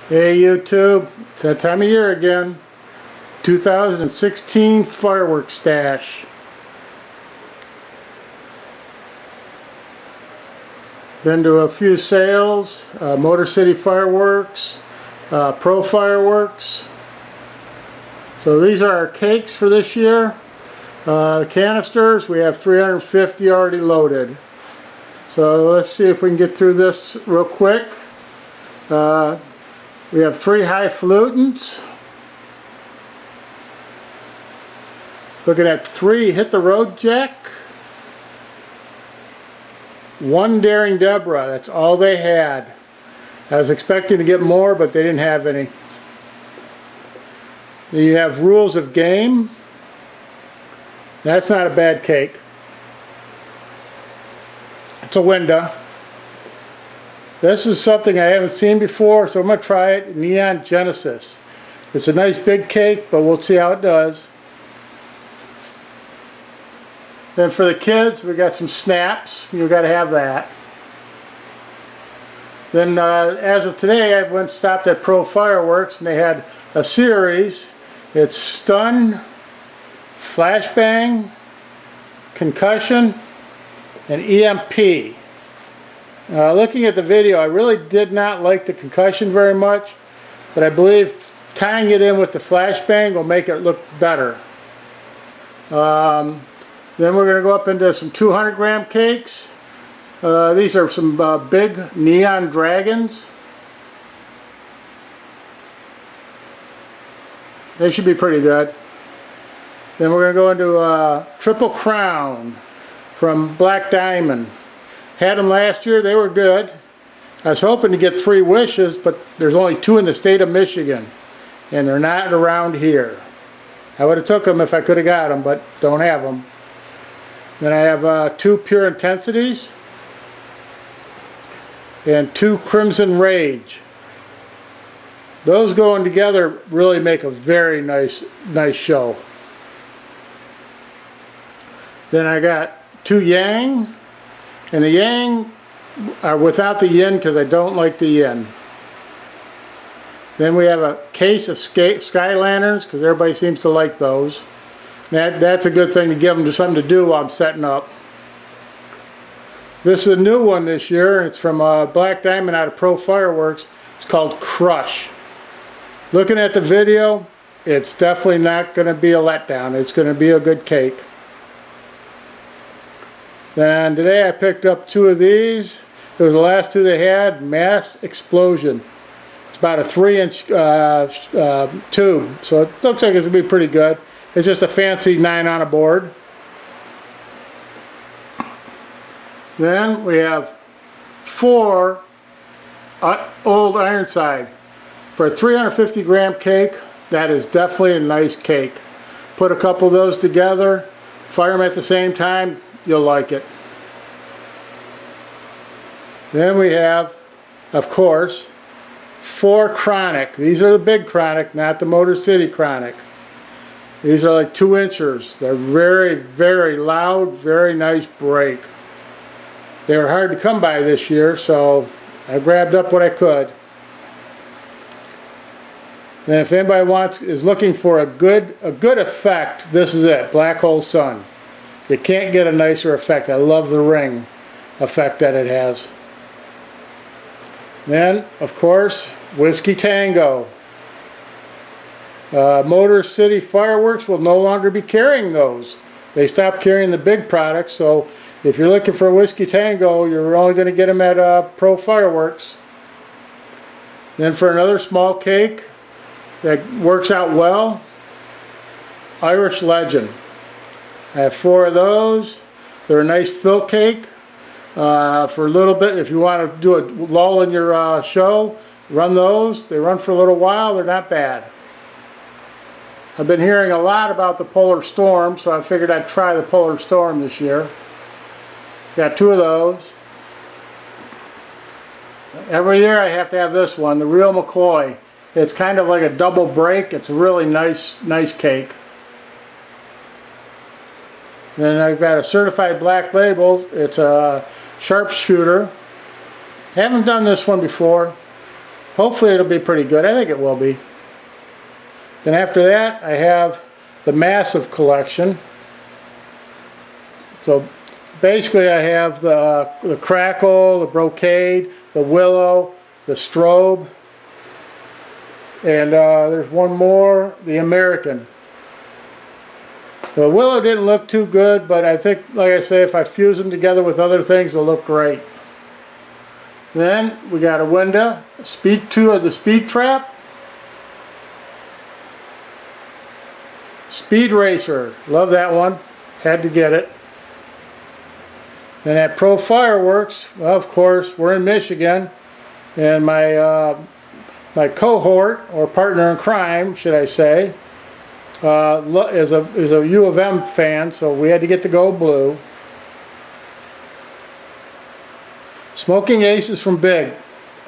Hey YouTube, it's that time of year again. 2016 Firework Stash. Been to a few sales, Motor City Fireworks, Pro Fireworks. So these are our cakes for this year. Canisters, we have 350 already loaded. So let's see if we can get through this real quick. We have 3 high-flutants. Looking at 3 Hit the Road Jack. 1 Daring Deborah. That's all they had. I was expecting to get more, but they didn't have any. Then you have Rules of Game. That's not a bad cake. It's a window. This is something I haven't seen before, so I'm going to try it. Neon Genesis. It's a nice big cake, but we'll see how it does. Then for the kids, we got some snaps. You've got to have that. Then as of today, I went and stopped at Pro Fireworks, and they had a series. It's Stun, Flashbang, Concussion, and EMP. Looking at the video, I really did not like the concussion very much, but I believe tying it in with the flashbang will make it look better. Then we're going to go up into some 200-gram cakes. These are some big neon dragons. They should be pretty good. Then we're going to go into Triple Crown from Black Diamond. Had them last year, they were good. I was hoping to get 3 wishes, but there's only 2 in the state of Michigan, and they're not around here. I would have took them if I could have got them, but don't have them. Then I have 2 Pure Intensities and 2 Crimson Rage. Those going together really make a very nice show. Then I got 2 Yang. And the Yang are without the Yin because I don't like the Yin. Then we have a case of Sky Lanterns because everybody seems to like those. That's a good thing to give them something to do while I'm setting up. This is a new one this year. It's from Black Diamond out of Pro Fireworks. It's called Crush. Looking at the video, it's definitely not going to be a letdown. It's going to be a good cake. Then today I picked up 2 of these. It was the last 2 they had. Mass Explosion. It's about a 3-inch tube, so it looks like it's going to be pretty good. It's just a fancy 9 on a board. Then we have 4 Old Ironside. For a 350-gram cake, that is definitely a nice cake. Put a couple of those together, fire them at the same time. You'll like it. Then we have, of course, 4 Chronic. These are the big Chronic, not the Motor City Chronic. These are like 2-inchers. They're very, very loud, very nice break. They were hard to come by this year, so I grabbed up what I could. Then if anybody is looking for a good effect, this is it, Black Hole Sun. You can't get a nicer effect. I love the ring effect that it has. Then, of course, Whiskey Tango. Motor City Fireworks will no longer be carrying those. They stopped carrying the big products, so if you're looking for Whiskey Tango, you're only going to get them at Pro Fireworks. Then for another small cake that works out well, Irish Legend. I have 4 of those. They're a nice fill cake for a little bit. If you want to do a lull in your show, run those. They run for a little while. They're not bad. I've been hearing a lot about the Polar Storm, so I figured I'd try the Polar Storm this year. Got 2 of those. Every year I have to have this one, the Real McCoy. It's kind of like a double break. It's a really nice cake. Then I've got a certified black label. It's a sharpshooter. Haven't done this one before. Hopefully it'll be pretty good. I think it will be. Then after that, I have the massive collection. So basically I have the crackle, the brocade, the willow, the strobe, and there's one more, the American. The willow didn't look too good, but I think, like I say, if I fuse them together with other things, they'll look great. Then we got a window, speed 2 of the speed trap, speed racer, love that one, had to get it. Then at Pro Fireworks, well, of course, we're in Michigan, and my my cohort, or partner in crime, should I say, is a U of M fan, so we had to get the gold blue. Smoking Aces from Big.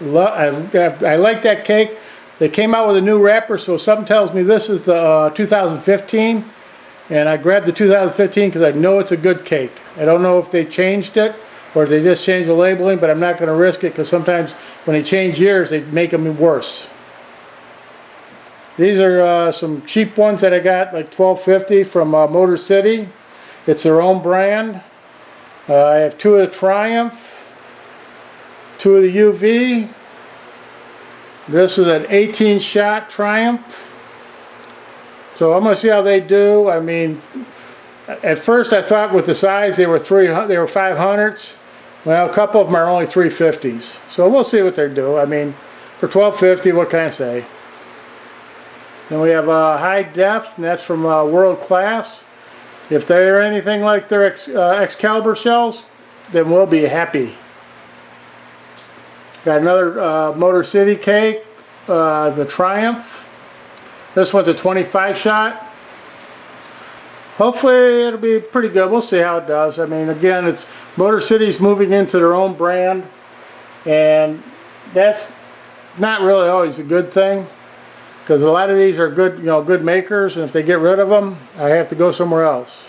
I like that cake. They came out with a new wrapper, so something tells me this is the 2015. And I grabbed the 2015 because I know it's a good cake. I don't know if they changed it or if they just changed the labeling, but I'm not going to risk it because sometimes when they change years, they make them worse. These are some cheap ones that I got, like $12.50 from Motor City. It's their own brand. I have 2 of the Triumph. 2 of the UV. This is an 18-shot Triumph. So I'm going to see how they do. I mean, at first I thought with the size they were 500s. Well, a couple of them are only 350s. So we'll see what they do. I mean, for $12.50, what can I say? Then we have High Def, and that's from World Class. If they're anything like their Excalibur shells, then we'll be happy. Got another Motor City cake, the Triumph. This one's a 25-shot. Hopefully it'll be pretty good. We'll see how it does. I mean, again, it's Motor City's moving into their own brand, and that's not really always a good thing because a lot of these are good, good makers, and if they get rid of them, I have to go somewhere else.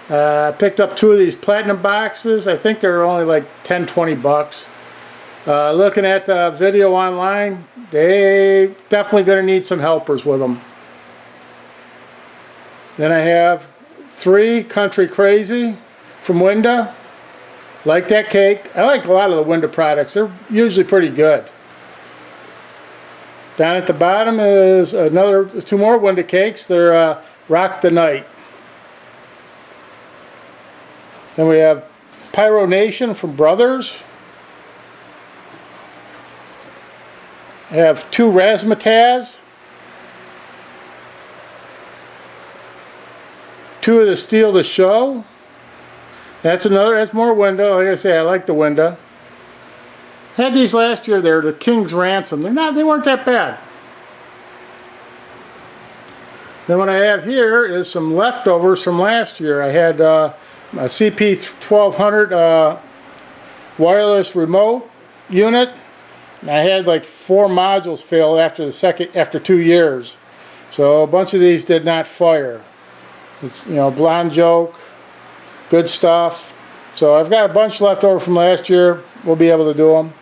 I picked up 2 of these platinum boxes. I think they're only like 10-20 bucks. Looking at the video online, they definitely going to need some helpers with them. Then I have 3 Country Crazy from Winda. Like that cake. I like a lot of the Winda products. They're usually pretty good. Down at the bottom is another 2 more Winda cakes. They're Rock the Night. Then we have Pyro Nation from Brothers. I have 2 Razzmatazz, 2 of the Steal the Show. That's more Winda. Like I say, I like the Winda. Had these last year. They're the King's Ransom. They weren't that bad. Then what I have here is some leftovers from last year. I had a CP1200 wireless remote unit. I had like 4 modules fail after 2 years. So a bunch of these did not fire. It's, blonde joke, good stuff. So I've got a bunch left over from last year. We'll be able to do them.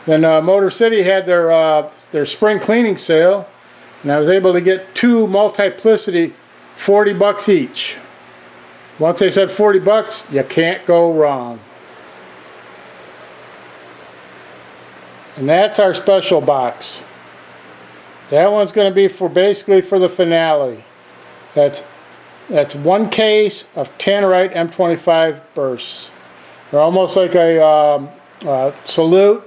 Then Motor City had their spring cleaning sale, and I was able to get 2 Multiplicity, 40 bucks each. Once they said 40 bucks, you can't go wrong. And that's our special box. That one's going to be basically for the finale. That's 1 case of Tannerite M25 bursts. They're almost like a salute,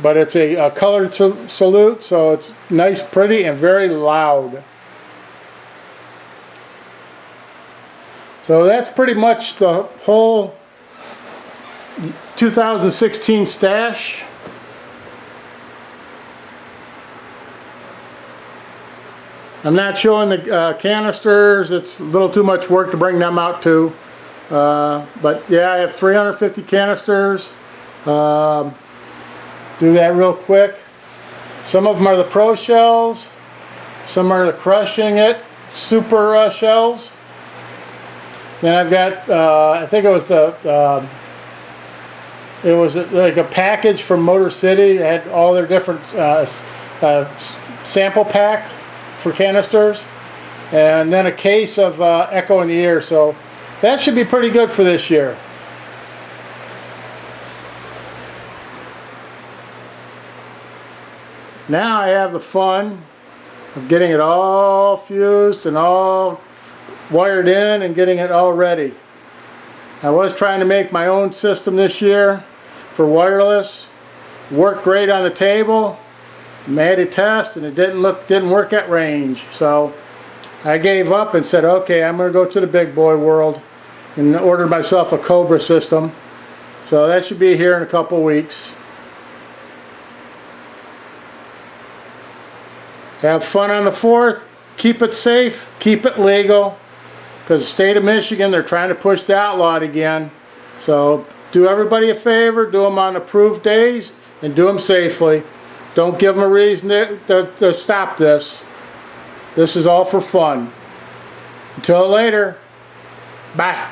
but it's a colored salute, so it's nice, pretty, and very loud. So that's pretty much the whole 2016 stash. I'm not showing the canisters. It's a little too much work to bring them out too. But yeah, I have 350 canisters. Do that real quick. Some of them are the Pro shells. Some are the Crushin It Super shells. Then I've got, I think it was the It was like a package from Motor City. It had all their different sample pack for canisters, and then a case of Echo in the Ear. So that should be pretty good for this year. Now I have the fun of getting it all fused and all wired in and getting it all ready. I was trying to make my own system this year for wireless. Worked great on the table. Made a test and it didn't work at range. So I gave up and said, okay, I'm going to go to the big boy world and ordered myself a Cobra system. So that should be here in a couple weeks. Have fun on the 4th. Keep it safe. Keep it legal. Because the state of Michigan, they're trying to push the outlaw again. So do everybody a favor. Do them on approved days and do them safely. Don't give them a reason to stop this. This is all for fun. Until later. Bye.